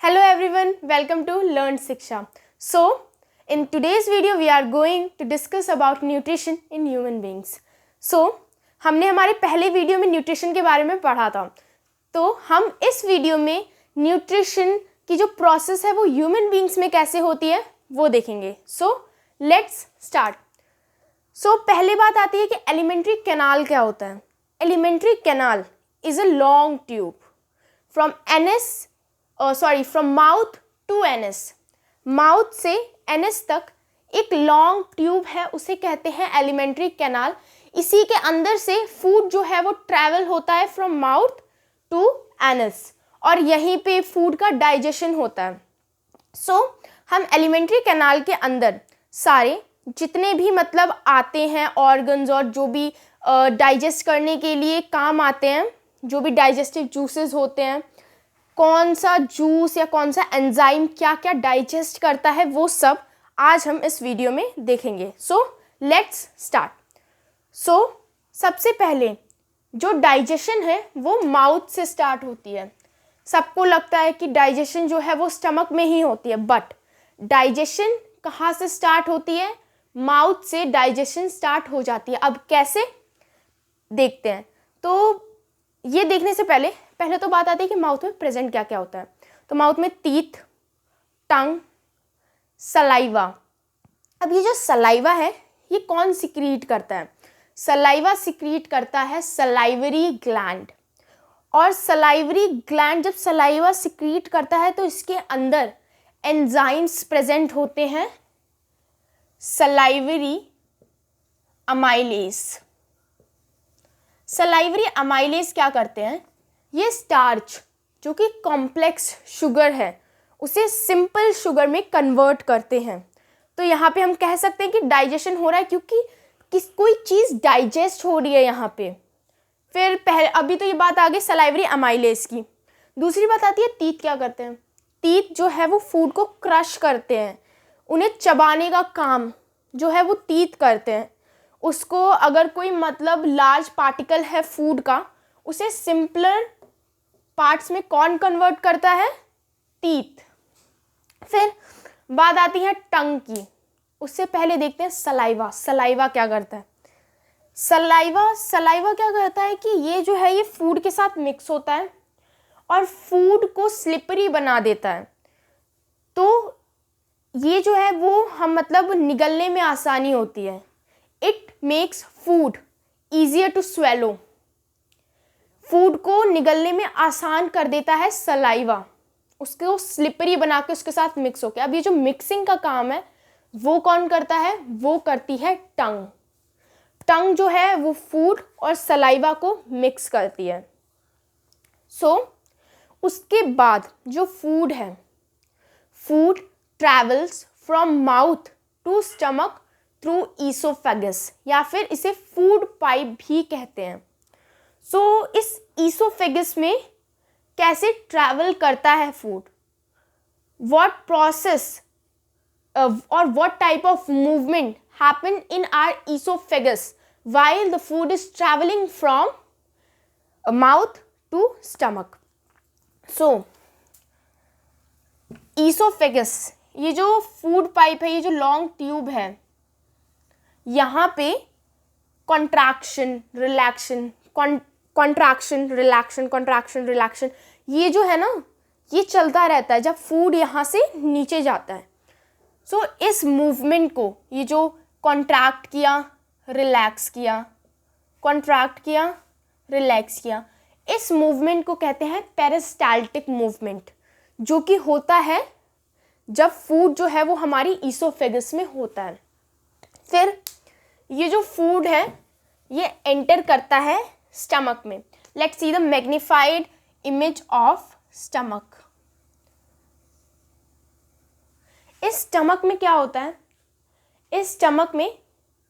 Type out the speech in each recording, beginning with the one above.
Hello everyone, welcome to Learn Shiksha. So, in today's video we are going to discuss about nutrition in human beings. So, हमने हमारे पहले video में nutrition के बारे में पढ़ा था. तो हम इस वीडियो में न्यूट्रिशन की जो प्रोसेस है वो ह्यूमन बींग्स में कैसे होती है वो देखेंगे. So let's start. सो पहले बात आती है कि एलिमेंट्री कैनाल क्या होता है. Alimentary canal is a long tube from mouth to anus. Mouth से एनस तक एक लॉन्ग ट्यूब है, उसे कहते हैं एलिमेंट्री कैनाल. इसी के अंदर से फूड जो है वो ट्रैवल होता है फ्रॉम माउथ टू एनस और यहीं पे फूड का डाइजेशन होता है. सो हम एलिमेंट्री कैनाल के अंदर सारे जितने भी मतलब आते हैं ऑर्गन्स और जो भी डाइजेस्ट करने के लिए काम आते हैं, जो भी डाइजेस्टिव जूसेस होते हैं, कौन सा जूस या कौन सा एंजाइम क्या क्या डाइजेस्ट करता है, वो सब आज हम इस वीडियो में देखेंगे. So let's start. सो सबसे पहले जो डाइजेशन है वो माउथ से स्टार्ट होती है. सबको लगता है कि डाइजेशन जो है वो स्टमक में ही होती है, बट डाइजेशन कहाँ से स्टार्ट होती है? माउथ से डाइजेशन स्टार्ट हो जाती है. अब कैसे देखते हैं. तो ये देखने से पहले तो बात आती है कि माउथ में प्रेजेंट क्या क्या होता है. तो माउथ में टीथ, टंग, सलाइवा. अब ये जो सलाइवा है ये कौन सिक्रीट करता है? सलाइवा सिक्रीट करता है सलाइवरी ग्लैंड. और सलाइवरी ग्लैंड जब सलाइवा सिक्रीट करता है तो इसके अंदर एंजाइम्स प्रेजेंट होते हैं, सलाइवरी अमाइलेज. सलाइवरी अमाइलेज क्या करते हैं? ये स्टार्च जो कि कॉम्प्लेक्स शुगर है उसे सिंपल शुगर में कन्वर्ट करते हैं. तो यहाँ पे हम कह सकते हैं कि डाइजेशन हो रहा है क्योंकि कोई चीज़ डाइजेस्ट हो रही है यहाँ पे. फिर अभी तो ये बात आ गई सलाइवरी अमाइलेज की. दूसरी बात आती है टीथ क्या करते हैं. टीथ जो है वो फूड को क्रश करते हैं, उन्हें चबाने का काम जो है वो टीथ करते हैं. उसको अगर कोई मतलब लार्ज पार्टिकल है फूड का, उसे सिंपलर पार्ट्स में कौन कन्वर्ट करता है? टीथ. फिर बात आती है टंग की. उससे पहले देखते हैं सलाइवा. सलाइवा क्या करता है? सलाइवा क्या करता है कि ये जो है ये फूड के साथ मिक्स होता है और फूड को स्लिपरी बना देता है. तो ये जो है वो हम मतलब निगलने में आसानी होती है. It makes food easier to swallow. Food को निगलने में आसान कर देता है सलाइवा, उसको स्लिपरी बना के उसके साथ मिक्स होकर. अब ये जो मिक्सिंग का काम है वो कौन करता है? वो करती है टंग. टंग जो है वो फूड और सलाइवा को मिक्स करती है. सो उसके बाद जो फूड है, food travels from mouth to stomach through oesophagus या फिर इसे फूड पाइप भी कहते हैं. सो इस ईसोफेगस में कैसे ट्रैवल करता है फूड, व्हाट प्रोसेस और what type of movement happen in our oesophagus while the food is traveling from mouth to stomach. So oesophagus ये जो फूड पाइप है, ये जो लॉन्ग ट्यूब है, यहाँ पे कॉन्ट्रैक्शन रिलैक्शन कॉन्ट्रैक्शन रिलैक्शन ये जो है ना ये चलता रहता है जब फूड यहाँ से नीचे जाता है. सो इस मूवमेंट को, ये जो कॉन्ट्रैक्ट किया रिलैक्स किया, कॉन्ट्रैक्ट किया रिलैक्स किया, इस मूवमेंट को कहते हैं पेरिस्टाल्टिक मूवमेंट, जो कि होता है जब फूड जो है वो हमारी ईसोफेगस में होता है. फिर ये जो फूड है ये एंटर करता है स्टमक में. Let's see the magnified image of stomach. इस स्टमक में क्या होता है? इस स्टमक में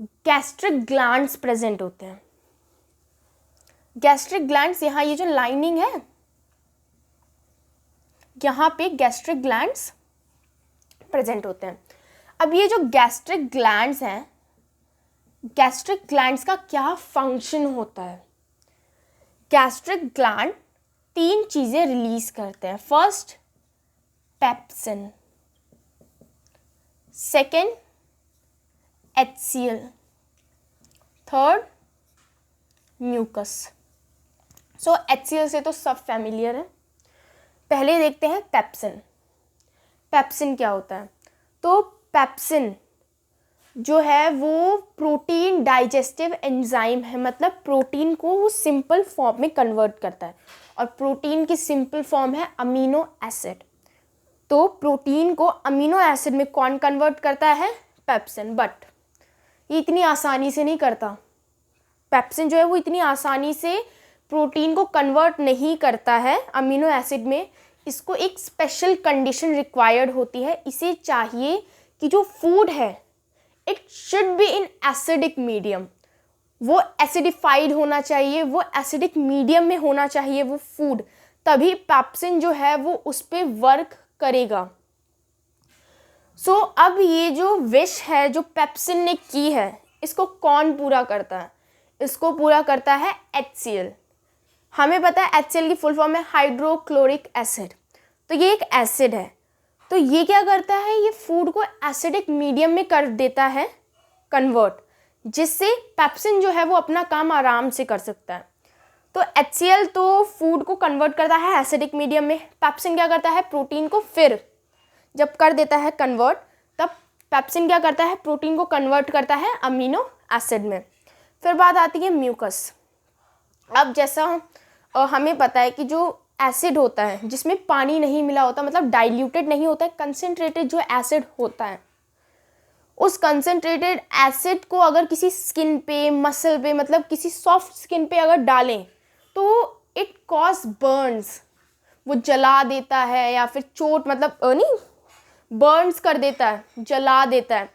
गैस्ट्रिक ग्लैंड्स प्रेजेंट होते हैं. गैस्ट्रिक ग्लैंड्स यहाँ ये जो लाइनिंग है यहाँ पे गैस्ट्रिक ग्लैंड्स प्रेजेंट होते हैं. अब ये जो गैस्ट्रिक ग्लैंड्स हैं, गैस्ट्रिक ग्लैंड्स का क्या फंक्शन होता है? गैस्ट्रिक ग्लैंड 3 चीज़ें रिलीज करते हैं. First pepsin, second HCl, third mucus. So HCl से तो सब फैमिलियर है। पहले देखते हैं पेप्सिन। पेप्सिन क्या होता है? तो पेप्सिन जो है वो प्रोटीन डाइजेस्टिव एंजाइम है, मतलब प्रोटीन को वो सिंपल फॉर्म में कन्वर्ट करता है, और प्रोटीन की सिंपल फॉर्म है अमीनो एसिड। तो प्रोटीन को अमीनो एसिड में कौन कन्वर्ट करता है? पेप्सिन। बट ये इतनी आसानी से नहीं करता। पेप्सिन जो है वो इतनी आसानी से प्रोटीन को कन्वर्ट नहीं करता है अमीनो एसिड में। इसको एक स्पेशल कंडीशन रिक्वायर्ड होती है। इसे चाहिए कि जो फूड है it should be in acidic medium, वो एसिडिफाइड होना चाहिए, वो एसिडिक मीडियम में होना चाहिए वो फूड, तभी पेप्सिन जो है वो उस पर वर्क करेगा। सो अब ये जो विश है जो पेप्सिन ने की है, इसको कौन पूरा करता है? इसको पूरा करता है HCl। हमें पता है HCl की फुल फॉर्म है हाइड्रोक्लोरिक एसिड। तो ये एक एसिड है, तो ये क्या करता है? ये फूड को एसिडिक मीडियम में कर देता है कन्वर्ट, जिससे पेप्सिन जो है वो अपना काम आराम से कर सकता है। तो HCl तो फूड को कन्वर्ट करता है एसिडिक मीडियम में, पेप्सिन क्या करता है? प्रोटीन को फिर जब कर देता है कन्वर्ट, तब पेप्सिन क्या करता है? प्रोटीन को कन्वर्ट करता है अमीनो एसिड में। फिर बात आती है म्यूकस। अब जैसा हमें पता है कि जो एसिड होता है जिसमें पानी नहीं मिला होता, मतलब डाइल्यूटेड नहीं होता है, कंसनट्रेटेड जो एसिड होता है, उस कंसनट्रेटेड एसिड को अगर किसी स्किन पे, मसल पे, मतलब किसी सॉफ्ट स्किन पे अगर डालें तो इट कॉज बर्न्स, वो जला देता है या फिर चोट, मतलब नहीं बर्न्स कर देता है, जला देता है।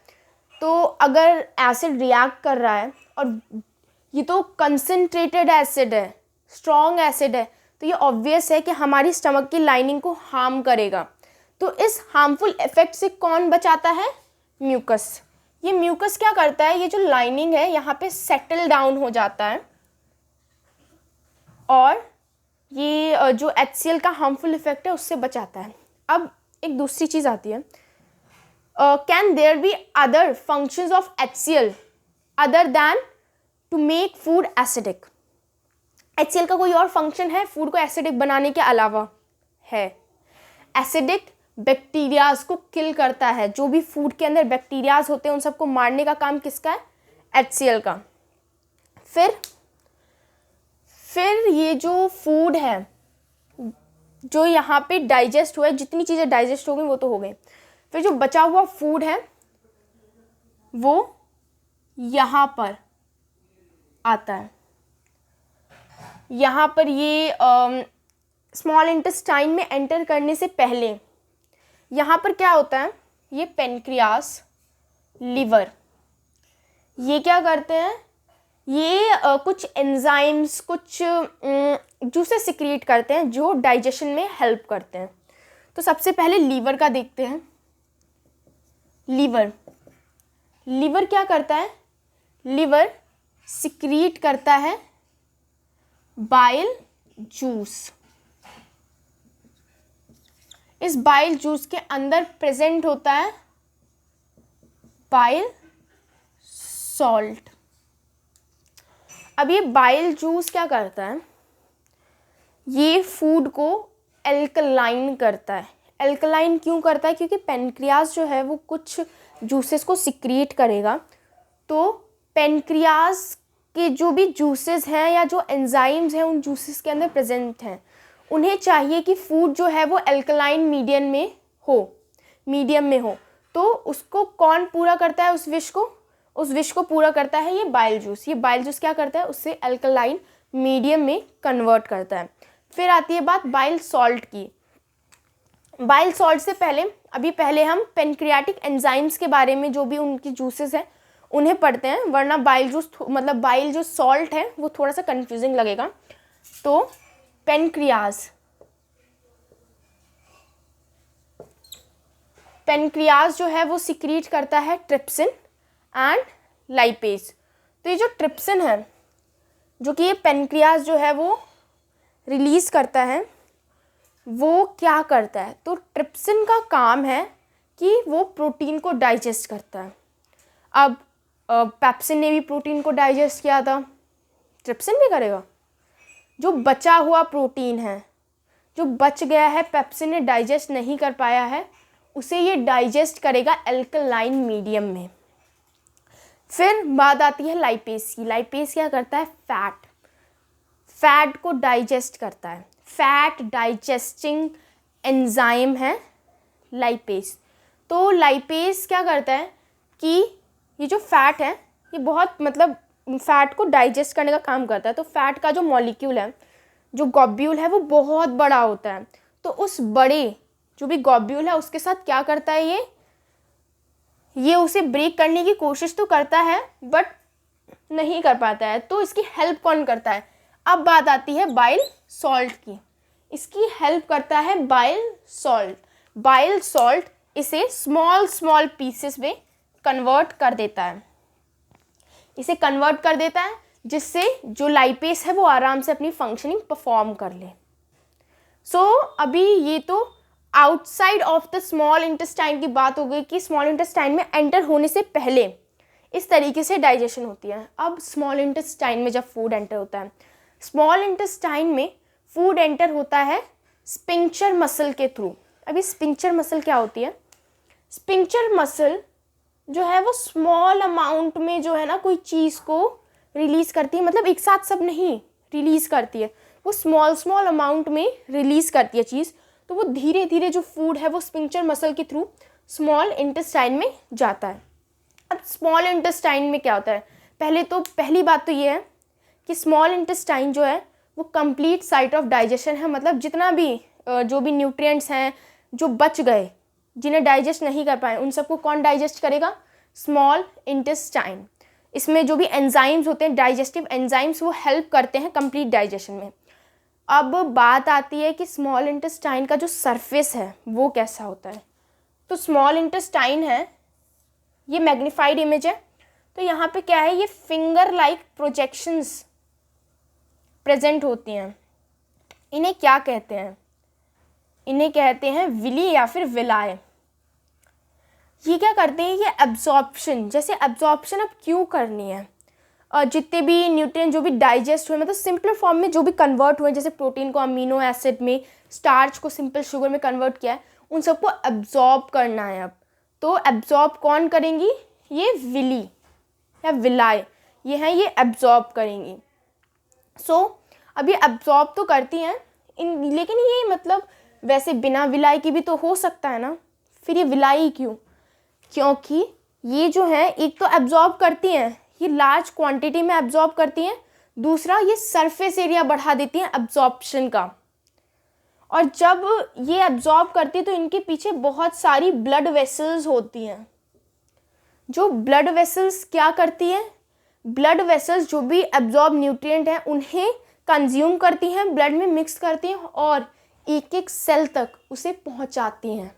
तो अगर एसिड रिएक्ट कर रहा है और ये तो कंसनट्रेटेड एसिड है, स्ट्रॉन्ग एसिड है, तो ये ऑब्वियस है कि हमारी स्टमक की लाइनिंग को हार्म करेगा। तो इस हार्मफुल इफेक्ट से कौन बचाता है? म्यूकस। ये म्यूकस क्या करता है? ये जो लाइनिंग है यहाँ पे सेटल डाउन हो जाता है, और ये जो HCl का हार्मफुल इफेक्ट है उससे बचाता है। अब एक दूसरी चीज़ आती है, can there be other functions of HCl other than to make food acidic? HCl का कोई और फंक्शन है फूड को एसिडिक बनाने के अलावा? है। एसिडिक बैक्टीरियाज को किल करता है। जो भी फूड के अंदर बैक्टीरियाज होते हैं उन सबको मारने का काम किसका है? HCl का। फिर ये जो फूड है जो यहाँ पे डाइजेस्ट हुआ है, जितनी चीज़ें डाइजेस्ट हो गई वो तो हो गई, फिर जो बचा हुआ फूड है वो यहाँ पर आता है। यहाँ पर ये स्मॉल इंटेस्टाइन में एंटर करने से पहले यहाँ पर क्या होता है? ये पेनक्रियास, लिवर, ये क्या करते हैं? ये कुछ एंजाइम्स, कुछ जूसेस सिक्रीट करते हैं जो डाइजेशन में हेल्प करते हैं। तो सबसे पहले लीवर का देखते हैं। लीवर क्या करता है? लिवर सिक्रीट करता है बाइल जूस। इस बाइल जूस के अंदर प्रेजेंट होता है बाइल सॉल्ट। अब ये बाइल जूस क्या करता है? ये फूड को एल्कलाइन करता है। एल्कलाइन क्यों करता है? क्योंकि पेनक्रियास जो है वो कुछ जूसेस को सिक्रीट करेगा, तो पेनक्रियास के जो भी जूसेस हैं या जो एंजाइम्स हैं उन जूसेस के अंदर प्रेजेंट हैं, उन्हें चाहिए कि फूड जो है वो एल्कलाइन मीडियम में हो। तो उसको कौन पूरा करता है? उस विश को पूरा करता है ये बाइल जूस। ये बाइल जूस क्या करता है? उससे एल्कलाइन मीडियम में कन्वर्ट करता है। फिर आती है बात बाइल सॉल्ट की। बाइल सॉल्ट से पहले हम पेनक्रियाटिक एंजाइम्स के बारे में, जो भी उनकी जूसेस हैं उन्हें पढ़ते हैं, वरना बाइल जूस मतलब बाइल जो सॉल्ट है वो थोड़ा सा कंफ्यूजिंग लगेगा। तो पेनक्रियास जो है वो सिक्रीट करता है ट्रिप्सिन एंड लाइपेज। तो ये जो ट्रिप्सिन है जो कि ये पेनक्रियास जो है वो रिलीज़ करता है, वो क्या करता है, तो ट्रिप्सिन का काम है कि वो प्रोटीन को डाइजेस्ट करता है। अब पेप्सिन ने भी प्रोटीन को डाइजेस्ट किया था, ट्रिप्सिन भी करेगा। जो बचा हुआ प्रोटीन है, जो बच गया है, पेप्सिन ने डाइजेस्ट नहीं कर पाया है, उसे ये डाइजेस्ट करेगा एल्कलाइन मीडियम में। फिर बात आती है लाइपेज की। लाइपेज क्या करता है, फैट को डाइजेस्ट करता है। फैट डाइजेस्टिंग एंजाइम है लाइपेज। तो लाइपेज क्या करता है कि ये जो फैट है, ये बहुत मतलब फैट को डाइजेस्ट करने का काम करता है। तो फैट का जो मॉलिक्यूल है, जो ग्लोब्यूल है, वो बहुत बड़ा होता है। तो उस बड़े जो भी ग्लोब्यूल है उसके साथ क्या करता है, ये उसे ब्रेक करने की कोशिश तो करता है बट नहीं कर पाता है। तो इसकी हेल्प कौन करता है? अब बात आती है बाइल सॉल्ट की। इसकी हेल्प करता है बाइल सॉल्ट। बाइल सॉल्ट इसे स्मॉल पीसेस में कन्वर्ट कर देता है। इसे कन्वर्ट कर देता है जिससे जो लाइपेज है वो आराम से अपनी फंक्शनिंग परफॉर्म कर ले। अभी ये तो outside of the small intestine की बात हो गई कि स्मॉल इंटेस्टाइन में एंटर होने से पहले इस तरीके से डाइजेशन होती है। अब स्मॉल इंटेस्टाइन में जब फूड एंटर होता है, स्मॉल इंटेस्टाइन में फूड एंटर होता है स्पिंक्चर मसल के थ्रू। अभी स्पिंक्चर मसल क्या होती है? स्पिंक्चर मसल जो है वो स्मॉल अमाउंट में जो है ना कोई चीज़ को रिलीज़ करती है, मतलब एक साथ सब नहीं रिलीज़ करती है, वो स्मॉल अमाउंट में रिलीज़ करती है चीज़। तो वो धीरे धीरे जो फूड है वो स्पिंक्चर मसल के थ्रू स्मॉल इंटेस्टाइन में जाता है। अब स्मॉल इंटेस्टाइन में क्या होता है? पहली बात तो ये है कि स्मॉल इंटेस्टाइन जो है वो कंप्लीट साइट ऑफ डाइजेशन है। मतलब जितना भी जो भी न्यूट्रिएंट्स हैं जो बच गए, जिन्हें डाइजेस्ट नहीं कर पाए, उन सबको कौन डाइजेस्ट करेगा? Small intestine. इसमें जो भी एंजाइम्स होते हैं, डाइजेस्टिव एंजाइम्स, वो हेल्प करते हैं कंप्लीट डाइजेशन में। अब बात आती है कि स्मॉल इंटेस्टाइन का जो सरफेस है वो कैसा होता है। तो स्मॉल इंटेस्टाइन है, ये मैग्नीफाइड इमेज है। तो यहाँ पे क्या है, ये फिंगर लाइक प्रोजेक्शंस प्रेजेंट होती हैं। इन्हें क्या कहते हैं? इन्हें कहते हैं विली या फिर विलाय। ये क्या करते हैं, ये एब्जॉर्प्शन, जैसे एब्जॉर्प्शन अब क्यों करनी है, जितने भी न्यूट्रिएंट जो भी डाइजेस्ट हुए, मतलब सिंपल फॉर्म में जो भी कन्वर्ट हुए, जैसे प्रोटीन को अमीनो एसिड में, स्टार्च को सिंपल शुगर में कन्वर्ट किया है, उन सबको एब्जॉर्ब करना है। अब तो एब्जॉर्ब कौन करेंगी? ये विली या विलाय, ये हैं, ये एब्जॉर्ब करेंगी। अब ये एब्जॉर्ब तो करती हैं लेकिन ये मतलब वैसे बिना विलाय की भी तो हो सकता है ना। फिर ये विलाई क्यों? क्योंकि ये जो है एक तो एब्जॉर्ब करती हैं, ये लार्ज क्वांटिटी में एब्जॉर्ब करती हैं, दूसरा ये सरफेस एरिया बढ़ा देती हैं एब्जॉर्प्शन का। और जब ये एब्जॉर्ब करती है तो इनके पीछे बहुत सारी ब्लड वेसल्स होती हैं। जो ब्लड वेसल्स क्या करती हैं? ब्लड वेसल्स जो भी एब्जॉर्ब न्यूट्रिएंट हैं उन्हें कंज्यूम करती हैं, ब्लड में मिक्स करती हैं और एक एक सेल तक उसे पहुंचाती हैं।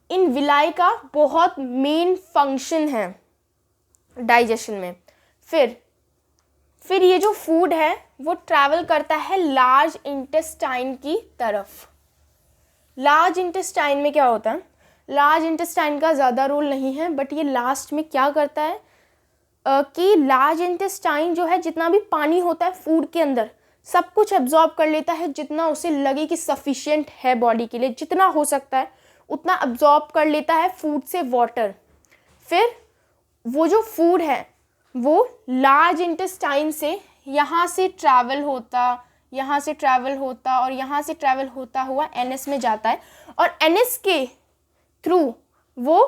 इन विलाई का बहुत मेन फंक्शन है डाइजेशन में। फिर ये जो फूड है वो ट्रैवल करता है लार्ज इंटेस्टाइन की तरफ। लार्ज इंटेस्टाइन में क्या होता है? लार्ज इंटेस्टाइन का ज़्यादा रोल नहीं है, बट ये लास्ट में क्या करता है कि लार्ज इंटेस्टाइन जो है जितना भी पानी होता है फूड के अंदर सब कुछ एब्जॉर्ब कर लेता है, जितना उसे लगे कि सफिशिएंट है बॉडी के लिए, जितना हो सकता है उतना एब्जॉर्ब कर लेता है फूड से वाटर। फिर वो जो फूड है वो लार्ज इंटेस्टाइन से यहाँ से ट्रैवल होता और यहाँ से ट्रैवल होता हुआ एनएस में जाता है और एनएस के थ्रू वो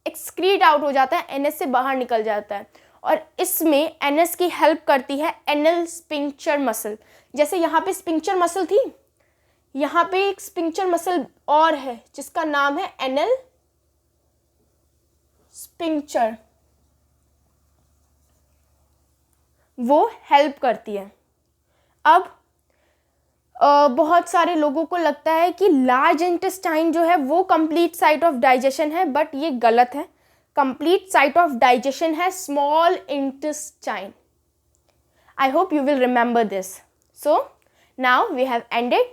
एक्सक्रीट आउट हो जाता है, एनएस से बाहर निकल जाता है। और इसमें एनएस की हेल्प करती है एनल स्पिंक्चर मसल। जैसे यहाँ पे स्पिंक्चर मसल थी, यहाँ पे एक स्पिंक्चर मसल और है जिसका नाम है एनल स्पिंक्चर, वो हेल्प करती है। अब बहुत सारे लोगों को लगता है कि लार्ज इंटेस्टाइन जो है वो कंप्लीट साइट ऑफ डाइजेशन है, बट ये गलत है। कंप्लीट साइट ऑफ डाइजेशन है small intestine. I hope you will remember this. Now we have ended.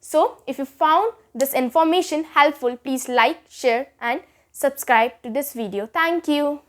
So if you found this information helpful, please like, share and subscribe to this video. Thank you.